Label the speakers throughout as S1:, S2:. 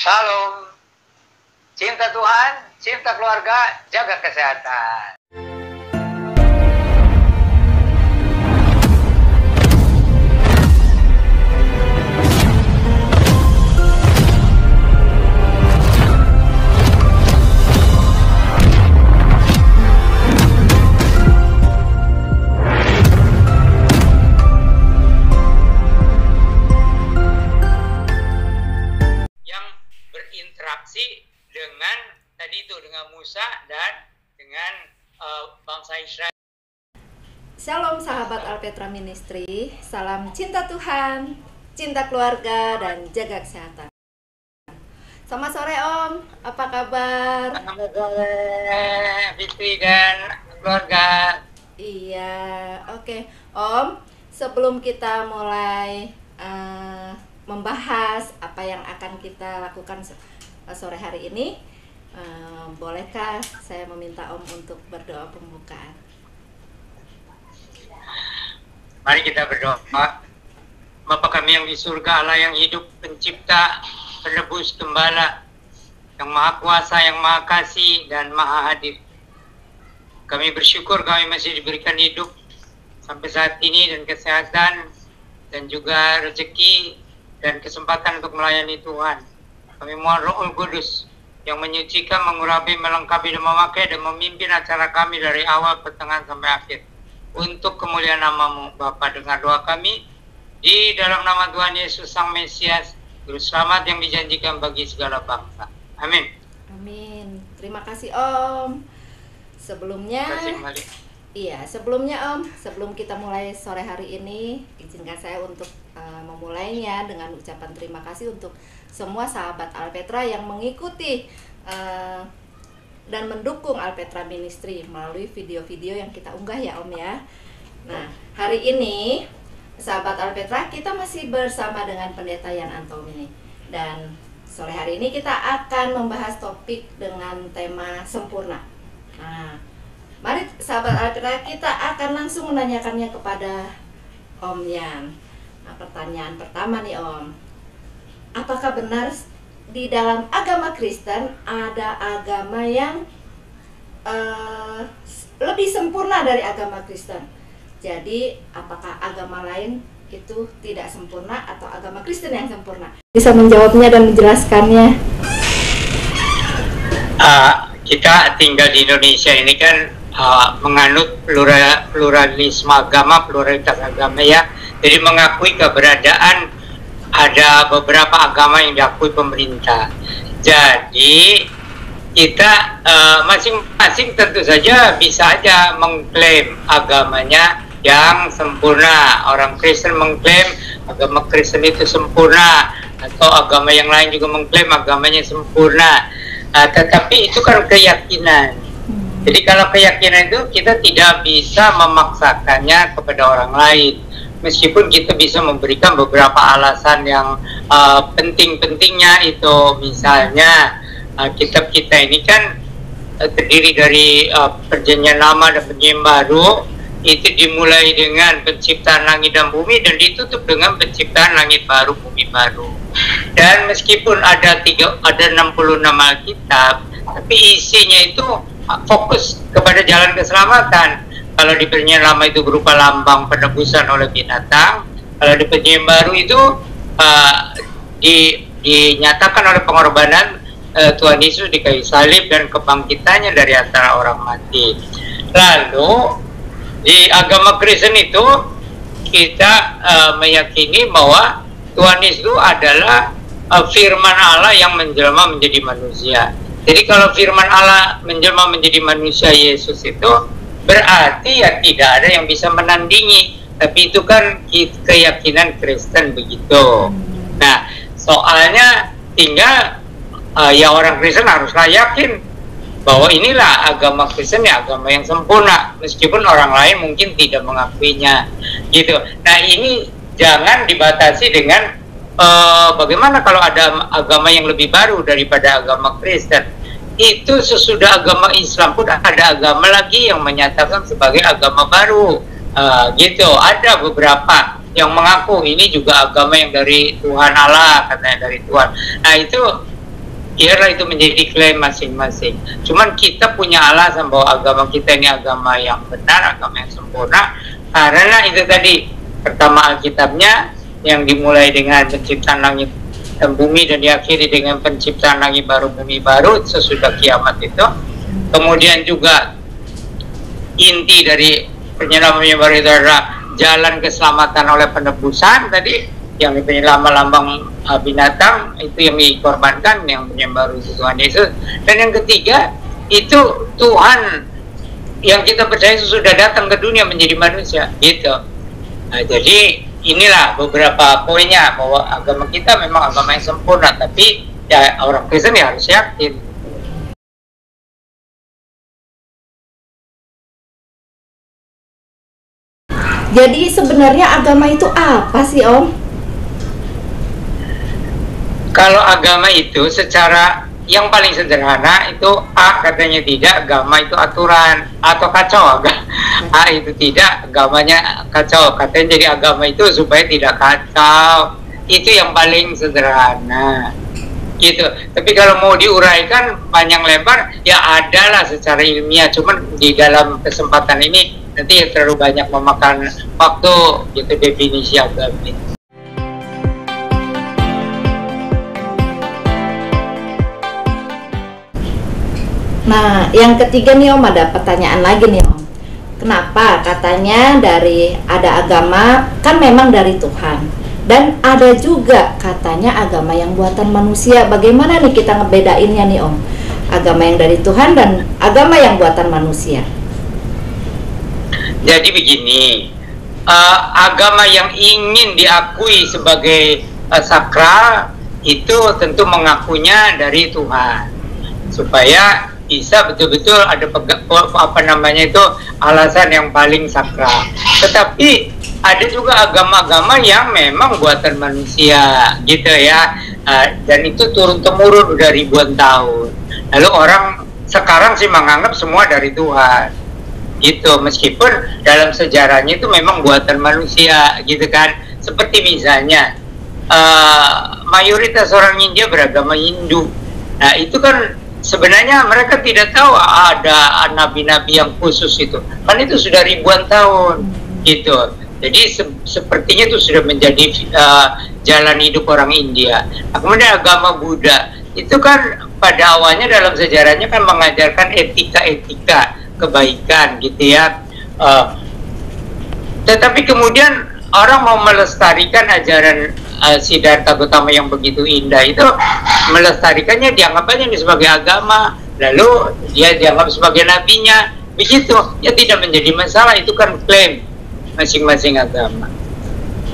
S1: Salam, cinta Tuhan, cinta keluarga, jaga kesehatan. Berinteraksi dengan dengan Musa dan dengan bangsa Israel.
S2: Shalom sahabat Alpetra Ministry, salam cinta Tuhan, cinta keluarga dan jaga kesehatan. Selamat sore Om, apa kabar?
S1: Selamat sore Fitri dan keluarga.
S2: Iya, oke. Om, sebelum kita mulai membahas apa yang akan kita lakukan sore hari ini, bolehkah saya meminta Om untuk berdoa pembukaan?
S1: Mari kita berdoa. Bapa kami yang di surga, Allah yang hidup, pencipta, penebus, gembala, yang maha kuasa, yang maha kasih dan maha hadir. Kami bersyukur kami masih diberikan hidup sampai saat ini dan kesehatan dan juga rezeki dan kesempatan untuk melayani Tuhan. Kami mohon Roh Kudus yang menyucikan, mengurapi, melengkapi dan memakai dan memimpin acara kami dari awal, pertengahan sampai akhir. Untuk kemuliaan nama-Mu, Bapa, dengar doa kami di dalam nama Tuhan Yesus Sang Mesias, Juru Selamat yang dijanjikan bagi segala bangsa. Amin.
S2: Amin. Terima kasih Om. Sebelumnya, Om, sebelum kita mulai sore hari ini, izinkan saya untuk memulainya dengan ucapan terima kasih untuk semua sahabat Alpetra yang mengikuti dan mendukung Alpetra Ministry melalui video-video yang kita unggah ya Om ya. Nah, hari ini sahabat Alpetra, kita masih bersama dengan Pendeta Yan Antomi dan sore hari ini kita akan membahas topik dengan tema sempurna. Nah, mari sahabat Alpetra, kita akan langsung menanyakannya kepada Om Yan. Nah, pertanyaan pertama nih Om, apakah benar di dalam agama Kristen ada agama yang lebih sempurna dari agama Kristen? Jadi apakah agama lain itu tidak sempurna atau agama Kristen yang sempurna? Bisa menjawabnya dan menjelaskannya?
S1: Kita tinggal di Indonesia ini kan menganut pluralisme agama, pluralitas agama ya. Jadi mengakui keberadaan ada beberapa agama yang diakui pemerintah. Jadi kita masing-masing tentu saja bisa aja mengklaim agamanya yang sempurna. Orang Kristen mengklaim agama Kristen itu sempurna, atau agama yang lain juga mengklaim agamanya sempurna. Tetapi itu kan keyakinan. Jadi kalau keyakinan itu kita tidak bisa memaksakannya kepada orang lain. Meskipun kita bisa memberikan beberapa alasan yang penting-pentingnya itu, misalnya kitab kita ini kan terdiri dari Perjanjian Lama dan Perjanjian Baru. Itu dimulai dengan penciptaan langit dan bumi dan ditutup dengan penciptaan langit baru, bumi baru. Dan meskipun ada 66 Alkitab, tapi isinya itu fokus kepada jalan keselamatan. Kalau di Perjanjian Lama itu berupa lambang penebusan oleh binatang, kalau di Perjanjian Baru itu dinyatakan oleh pengorbanan Tuhan Yesus di kayu salib dan kebangkitannya dari antara orang mati. Lalu di agama Kristen itu kita meyakini bahwa Tuhan Yesus adalah firman Allah yang menjelma menjadi manusia. Jadi kalau firman Allah menjelma menjadi manusia Yesus itu berarti ya tidak ada yang bisa menandingi. Tapi itu kan keyakinan Kristen begitu. Nah, soalnya tinggal ya orang Kristen haruslah yakin bahwa inilah agama Kristen ya agama yang sempurna, meskipun orang lain mungkin tidak mengakuinya gitu. Nah, ini jangan dibatasi dengan bagaimana kalau ada agama yang lebih baru daripada agama Kristen. Itu sesudah agama Islam pun ada agama lagi yang menyatakan sebagai agama baru gitu. Ada beberapa yang mengaku ini juga agama yang dari Tuhan Allah, katanya dari Tuhan. Nah, itu biarlah itu menjadi klaim masing-masing. Cuman kita punya alasan bahwa agama kita ini agama yang benar, agama yang sempurna, karena itu tadi, pertama Alkitabnya yang dimulai dengan penciptaan langit dan bumi dan diakhiri dengan penciptaan langit baru bumi baru sesudah kiamat itu. Kemudian juga inti dari penyelaman yang baru itu adalah jalan keselamatan oleh penebusan tadi, yang lambang-lambang binatang itu yang dikorbankan, yang menyembah itu Tuhan Yesus. Dan yang ketiga itu Tuhan yang kita percaya sudah datang ke dunia menjadi manusia gitu. Nah, jadi inilah beberapa poinnya bahwa agama kita memang agama yang sempurna, tapi ya orang Kristen ya harus yakin.
S2: Jadi sebenarnya agama itu apa sih, Om?
S1: Kalau agama itu secara yang paling sederhana itu katanya tidak, agama itu aturan atau kacau. Itu tidak, agamanya kacau. Katanya jadi agama itu supaya tidak kacau. Itu yang paling sederhana. Gitu. Tapi kalau mau diuraikan panjang lebar, ya adalah secara ilmiah. Cuman di dalam kesempatan ini nanti terlalu banyak memakan waktu gitu definisi agama ini.
S2: Nah, yang ketiga nih Om, ada pertanyaan lagi nih Om. Kenapa katanya dari ada agama kan memang dari Tuhan, dan ada juga katanya agama yang buatan manusia. Bagaimana nih kita ngebedainnya nih Om? Agama yang dari Tuhan dan agama yang buatan manusia.
S1: Jadi begini, agama yang ingin diakui sebagai sakral itu tentu mengakunya dari Tuhan, supaya bisa betul-betul ada alasan yang paling sakral. Tetapi ada juga agama-agama yang memang buatan manusia gitu ya, dan itu turun-temurun udah ribuan tahun. Lalu orang sekarang sih menganggap semua dari Tuhan gitu, meskipun dalam sejarahnya itu memang buatan manusia gitu kan. Seperti misalnya mayoritas orang India beragama Hindu. Nah itu kan sebenarnya mereka tidak tahu ada nabi-nabi yang khusus itu, kan itu sudah ribuan tahun gitu. Jadi sepertinya itu sudah menjadi jalan hidup orang India. Nah, kemudian agama Buddha itu kan pada awalnya dalam sejarahnya kan mengajarkan etika-etika kebaikan gitu ya. Tetapi kemudian orang mau melestarikan ajaran Siddhartha Gautama yang begitu indah itu, melestarikannya dianggap aja ini sebagai agama, lalu dia dianggap sebagai nabinya, begitu ya, tidak menjadi masalah. Itu kan klaim masing-masing agama.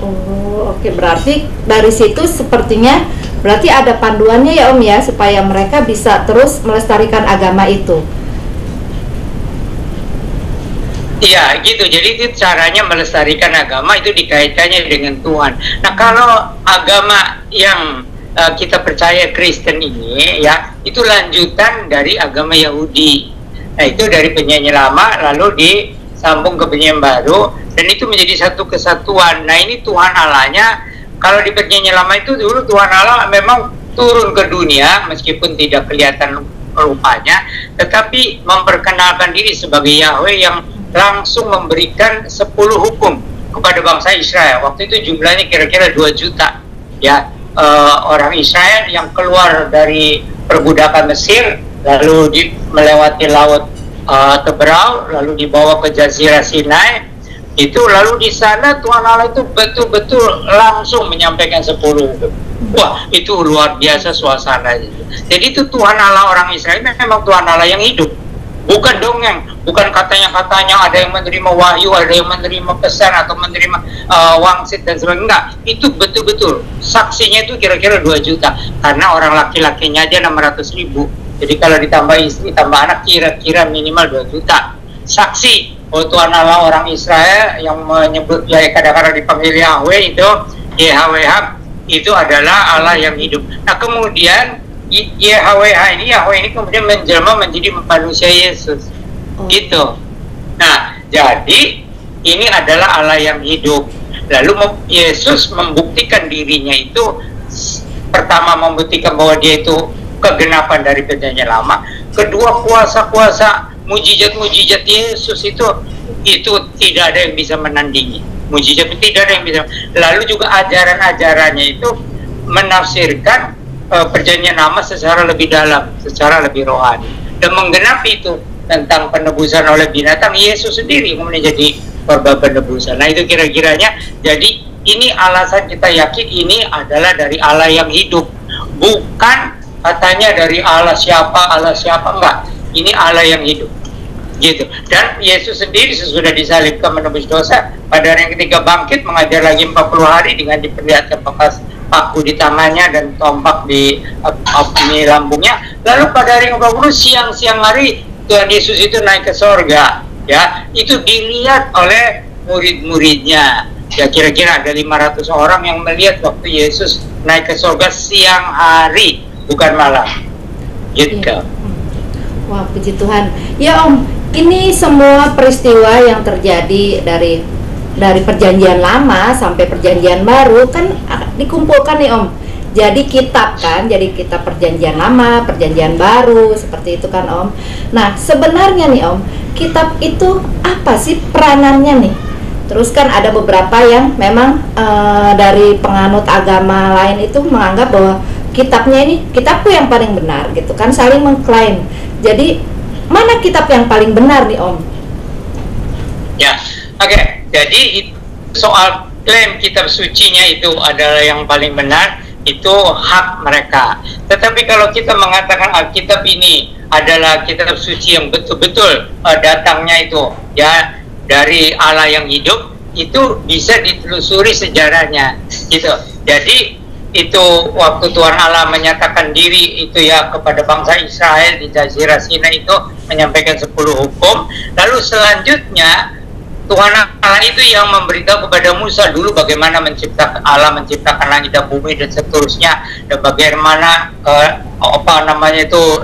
S2: Oh, oke. Berarti dari situ sepertinya berarti ada panduannya ya Om ya, supaya mereka bisa terus melestarikan agama itu.
S1: Iya gitu, jadi itu caranya melestarikan agama itu dikaitkannya dengan Tuhan. Nah kalau agama yang kita percaya Kristen ini ya, itu lanjutan dari agama Yahudi. Nah itu dari penyanyi lama lalu disambung ke penyanyi baru, dan itu menjadi satu kesatuan. Nah ini Tuhan Allahnya, kalau di penyanyi lama itu dulu Tuhan Allah memang turun ke dunia meskipun tidak kelihatan rupanya, tetapi memperkenalkan diri sebagai Yahweh yang langsung memberikan 10 hukum kepada bangsa Israel. Waktu itu jumlahnya kira-kira 2 juta ya, orang Israel yang keluar dari perbudakan Mesir, lalu melewati laut Teberau, lalu dibawa ke Jazirah Sinai. Itu lalu di sana Tuhan Allah itu betul-betul langsung menyampaikan 10 hukum. Wah, itu luar biasa suasana. Jadi itu Tuhan Allah orang Israel memang Tuhan Allah yang hidup. Bukan dongeng, bukan katanya-katanya ada yang menerima wahyu, ada yang menerima pesan atau menerima wangsit dan sebagainya. Enggak, itu betul-betul saksinya itu kira-kira 2 juta, karena orang laki-lakinya aja 600.000. Jadi kalau ditambah istri, tambah anak, kira-kira minimal 2 juta saksi bahwa Tuhan Allah orang Israel yang menyebut, ya kadang-kadang dipanggil Yahweh itu, YHWH, itu adalah Allah yang hidup. Nah kemudian Yahweh ini kemudian menjelma menjadi manusia Yesus, gitu. Nah, jadi ini adalah Allah yang hidup. Lalu Yesus membuktikan dirinya itu, pertama membuktikan bahwa dia itu kegenapan dari perjanjian lama. Kedua, kuasa-kuasa mujizat-mujizat Yesus itu tidak ada yang bisa menandingi. Mujizat itu tidak ada yang bisa. Lalu juga ajaran-ajarannya itu menafsirkan perjanjian lama secara lebih dalam, secara lebih rohani, dan menggenapi itu tentang penebusan oleh binatang. Yesus sendiri kemudian jadi korban penebusan. Nah, itu kira-kiranya. Jadi ini alasan kita yakin ini adalah dari Allah yang hidup, bukan katanya dari Allah siapa enggak. Ini Allah yang hidup, gitu. Dan Yesus sendiri sesudah disalibkan menebus dosa, pada hari yang ketiga bangkit, mengajar lagi 40 hari dengan diperlihatkan bekas paku di tangannya dan tombak di lambungnya. Lalu pada hari yang 40 siang hari Tuhan Yesus itu naik ke sorga, ya. Itu dilihat oleh murid-muridnya. Ya, kira-kira ada 500 orang yang melihat waktu Yesus naik ke sorga siang hari, bukan malam, gitu.
S2: Ya. Wah, puji Tuhan. Ya Om, ini semua peristiwa yang terjadi dari perjanjian lama sampai perjanjian baru kan dikumpulkan nih Om. Jadi kitab kan, jadi kitab perjanjian lama, perjanjian baru, seperti itu kan Om. Nah, sebenarnya nih Om, kitab itu apa sih peranannya nih? Terus kan ada beberapa yang memang dari penganut agama lain itu menganggap bahwa kitabnya ini kitabku yang paling benar gitu kan, saling mengklaim. Jadi mana kitab yang paling benar nih Om?
S1: Ya, oke. Jadi soal klaim kitab sucinya itu adalah yang paling benar, itu hak mereka. Tetapi kalau kita mengatakan Alkitab ini adalah kitab suci yang betul-betul datangnya itu ya dari Allah yang hidup, itu bisa ditelusuri sejarahnya, gitu. Jadi itu waktu Tuhan Allah menyatakan diri itu ya kepada bangsa Israel di Jazirah Sinai itu menyampaikan 10 hukum. Lalu selanjutnya Tuhan Allah itu yang memberitahu kepada Musa dulu bagaimana Allah menciptakan langit dan bumi dan seterusnya, dan bagaimana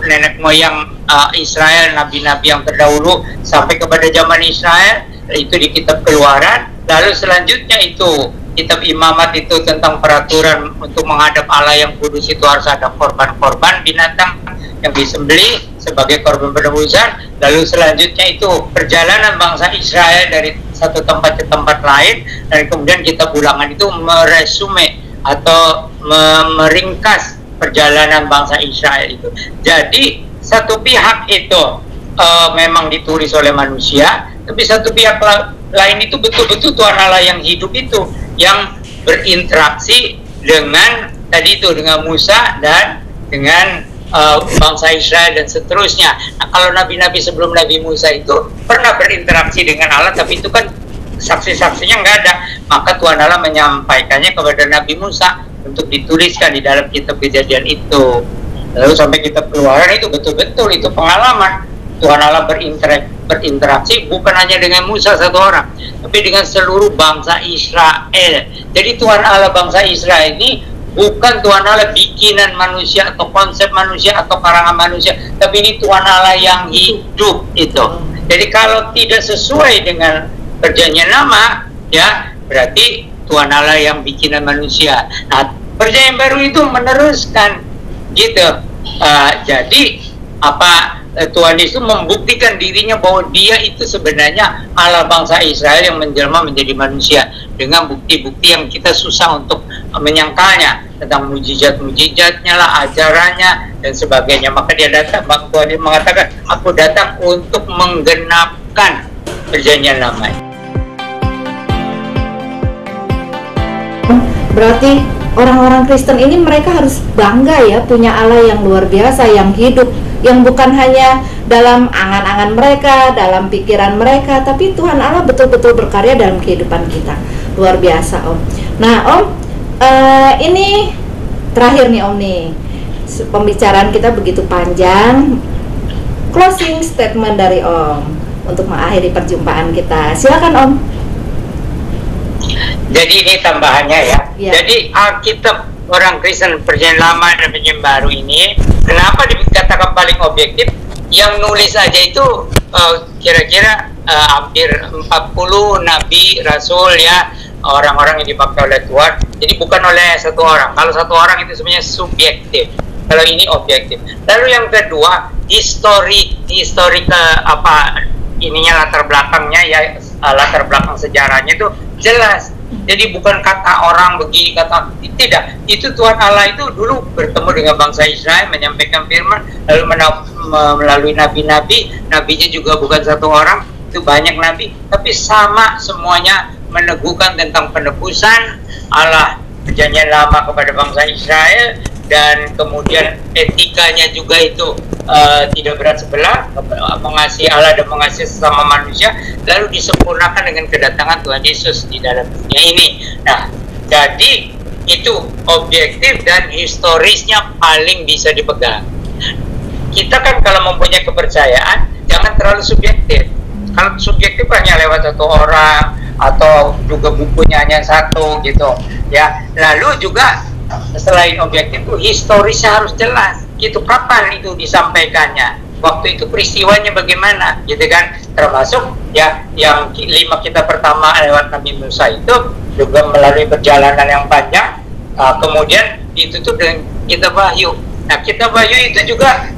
S1: nenek moyang Israel, nabi-nabi yang terdahulu sampai kepada zaman Israel, itu di kitab Keluaran. Lalu selanjutnya itu kitab Imamat itu tentang peraturan untuk menghadap Allah yang kudus, itu harus ada korban-korban binatang yang disembelih sebagai korban penebusan. Lalu selanjutnya itu perjalanan bangsa Israel dari satu tempat ke tempat lain, dan kemudian kitab Ulangan itu meresume atau meringkas perjalanan bangsa Israel itu. Jadi satu pihak itu memang ditulis oleh manusia, tapi satu pihak lain itu betul-betul Tuhan Allah yang hidup itu yang berinteraksi dengan tadi itu, dengan Musa dan dengan bangsa Israel dan seterusnya. Nah, kalau nabi-nabi sebelum Nabi Musa itu pernah berinteraksi dengan Allah, tapi itu kan saksi-saksinya nggak ada, maka Tuhan Allah menyampaikannya kepada Nabi Musa untuk dituliskan di dalam kitab Kejadian itu. Lalu sampai kitab Keluaran itu betul-betul itu pengalaman Tuhan Allah berinteraksi bukan hanya dengan Musa satu orang, tapi dengan seluruh bangsa Israel. Jadi Tuhan Allah bangsa Israel ini bukan Tuhan Allah bikinan manusia atau konsep manusia atau karangan manusia, tapi ini Tuhan Allah yang hidup itu. Jadi kalau tidak sesuai dengan perjanjian lama, ya berarti Tuhan Allah yang bikinan manusia. Nah, perjanjian baru itu meneruskan, gitu. Jadi Tuhan Yesus membuktikan dirinya bahwa dia itu sebenarnya Allah bangsa Israel yang menjelma menjadi manusia dengan bukti-bukti yang kita susah untuk menyangkalnya, tentang mujizat-mujizatnya lah, ajarannya dan sebagainya. Maka dia datang, Tuhan mengatakan, aku datang untuk menggenapkan perjanjian lama.
S2: Berarti orang-orang Kristen ini mereka harus bangga ya punya Allah yang luar biasa, yang hidup, yang bukan hanya dalam angan-angan mereka, dalam pikiran mereka, tapi Tuhan Allah betul-betul berkarya dalam kehidupan kita. Luar biasa Om. Nah Om, ini terakhir nih Om nih, pembicaraan kita begitu panjang. Closing statement dari Om untuk mengakhiri perjumpaan kita, silakan Om.
S1: Jadi ini tambahannya ya. Jadi Alkitab orang Kristen perjanjian lama dan perjanjian baru ini, kenapa dikatakan paling objektif? Yang nulis aja itu kira-kira hampir 40 nabi, rasul ya, orang-orang yang dipakai oleh Tuhan. Jadi bukan oleh satu orang. Kalau satu orang itu sebenarnya subjektif. Kalau ini objektif. Lalu yang kedua, historika apa ininya, latar belakangnya ya, latar belakang sejarahnya itu jelas. Jadi bukan kata orang begini, kata tidak. Itu Tuhan Allah itu dulu bertemu dengan bangsa Israel, menyampaikan firman, lalu melalui nabi-nabi. Nabinya juga bukan satu orang, itu banyak nabi, tapi sama semuanya meneguhkan tentang penebusan Allah, perjanjian lama kepada bangsa Israel, dan kemudian etikanya juga itu tidak berat sebelah, mengasihi Allah dan mengasihi sesama manusia, lalu disempurnakan dengan kedatangan Tuhan Yesus di dalam dunia ini. Nah, jadi itu objektif dan historisnya paling bisa dipegang. Kita kan kalau mempunyai kepercayaan, jangan terlalu subjektif. Kalau subjektif hanya lewat satu orang atau juga bukunya hanya satu gitu ya. Lalu juga selain objektif itu historisnya harus jelas gitu, kapan itu disampaikannya, waktu itu peristiwanya bagaimana gitu kan, termasuk ya yang 5 kita pertama lewat Nabi Musa itu juga melalui perjalanan yang panjang, kemudian ditutup dengan kitab Wahyu. Nah, kitab Wahyu itu juga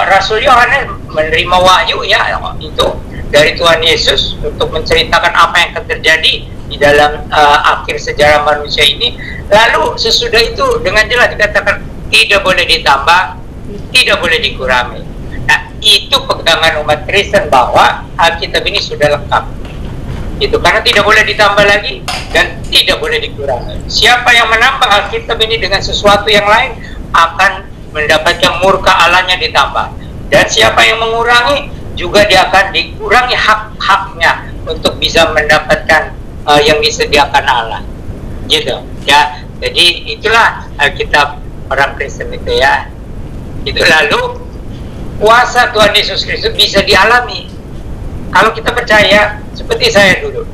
S1: Rasul Yohanes menerima wahyu ya itu dari Tuhan Yesus untuk menceritakan apa yang akan terjadi di dalam akhir sejarah manusia ini. Lalu sesudah itu dengan jelas dikatakan tidak boleh ditambah, tidak boleh dikurangi. Nah, itu pegangan umat Kristen bahwa Alkitab ini sudah lengkap. Itu karena tidak boleh ditambah lagi dan tidak boleh dikurangi. Siapa yang menambah Alkitab ini dengan sesuatu yang lain akan mendapatkan murka Allahnya ditambah. Dan siapa yang mengurangi juga dia akan dikurangi hak-haknya untuk bisa mendapatkan yang disediakan Allah. Gitu ya. Jadi itulah Alkitab orang Kristen itu ya. Itu lalu kuasa Tuhan Yesus Kristus bisa dialami kalau kita percaya. Seperti saya dulu,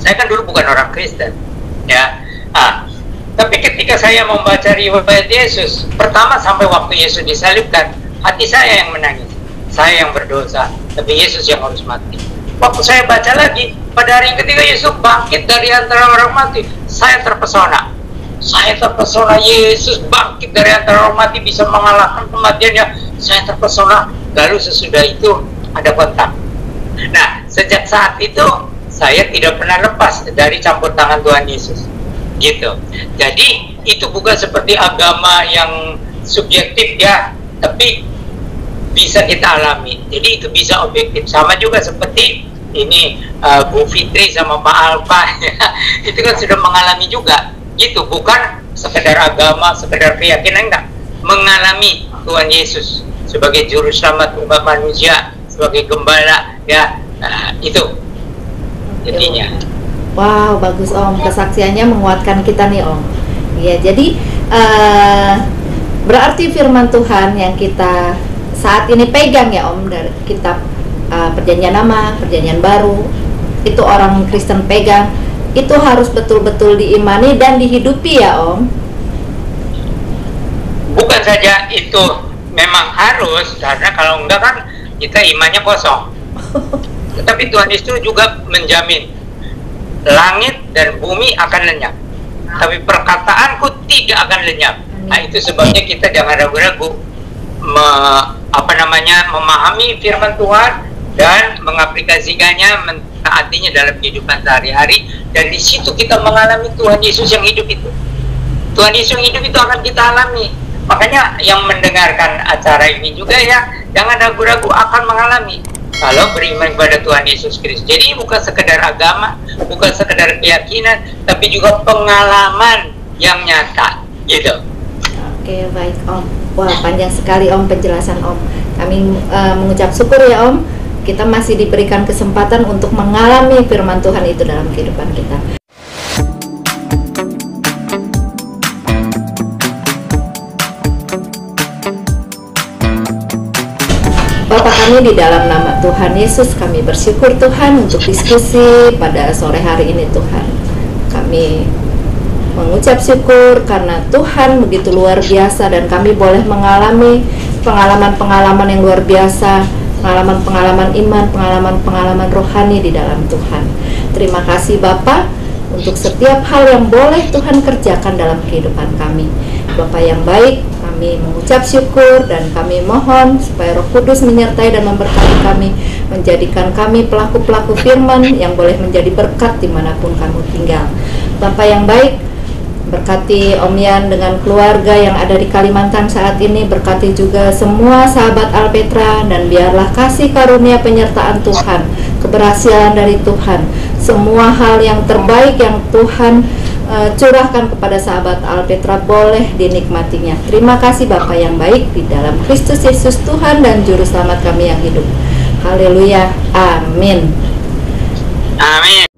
S1: saya kan dulu bukan orang Kristen ya, tapi ketika saya membaca riwayat Yesus pertama sampai waktu Yesus disalibkan, hati saya yang menangis, saya yang berdosa, tapi Yesus yang harus mati. Waktu saya baca lagi pada hari yang ketiga Yesus bangkit dari antara orang mati, saya terpesona. Yesus bangkit dari antara orang mati, bisa mengalahkan kematiannya. Saya terpesona. Lalu sesudah itu ada kontak. Nah, sejak saat itu saya tidak pernah lepas dari campur tangan Tuhan Yesus. Gitu. Jadi itu bukan seperti agama yang subjektif ya, tapi bisa kita alami. Jadi itu bisa objektif. Sama juga seperti ini Bu Fitri sama Pak Alfa ya. Itu kan sudah mengalami juga. Gitu, bukan sekedar agama, sekedar keyakinan, enggak. Mengalami Tuhan Yesus sebagai juru selamat umat manusia, sebagai gembala ya. Itu jadinya.
S2: Wow, bagus Om, kesaksiannya menguatkan kita nih Om. Ya, jadi berarti firman Tuhan yang kita saat ini pegang ya Om, dari kitab Perjanjian Lama, Perjanjian Baru, itu orang Kristen pegang, itu harus betul-betul diimani dan dihidupi ya Om.
S1: Bukan saja itu memang harus, karena kalau enggak kan kita imannya kosong. Tetapi Tuhan itu juga menjamin langit dan bumi akan lenyap, tapi perkataanku tidak akan lenyap. Nah, itu sebabnya kita jangan ragu-ragu memahami firman Tuhan dan mengaplikasikannya, mentaatinya dalam kehidupan sehari-hari. Dan di situ kita mengalami Tuhan Yesus yang hidup itu. Tuhan Yesus yang hidup itu akan kita alami. Makanya yang mendengarkan acara ini juga ya, jangan ragu-ragu akan mengalami kalau beriman kepada Tuhan Yesus Kristus. Jadi bukan sekedar agama, bukan sekedar keyakinan, tapi juga pengalaman yang nyata, gitu.
S2: Oke, baik Om. Wah, panjang sekali Om penjelasan Om. Kami mengucap syukur ya Om, kita masih diberikan kesempatan untuk mengalami firman Tuhan itu dalam kehidupan kita. Bapa kami, di dalam nama Tuhan Yesus kami bersyukur Tuhan untuk diskusi pada sore hari ini Tuhan. Kami mengucap syukur karena Tuhan begitu luar biasa dan kami boleh mengalami pengalaman-pengalaman yang luar biasa, pengalaman-pengalaman iman, pengalaman-pengalaman rohani di dalam Tuhan. Terima kasih Bapa untuk setiap hal yang boleh Tuhan kerjakan dalam kehidupan kami. Bapa yang baik, kami Kami mengucap syukur dan kami mohon supaya Roh Kudus menyertai dan memberkati kami, menjadikan kami pelaku-pelaku firman yang boleh menjadi berkat dimanapun kami tinggal. Bapa yang baik, berkati Om Yan dengan keluarga yang ada di Kalimantan saat ini, berkati juga semua sahabat Alpetra, dan biarlah kasih karunia penyertaan Tuhan, keberhasilan dari Tuhan, semua hal yang terbaik yang Tuhan curahkan kepada sahabat Alpetra boleh dinikmatinya. Terima kasih Bapa yang baik, di dalam Kristus Yesus Tuhan dan Juru Selamat kami yang hidup. Haleluya, amin.
S1: Amin.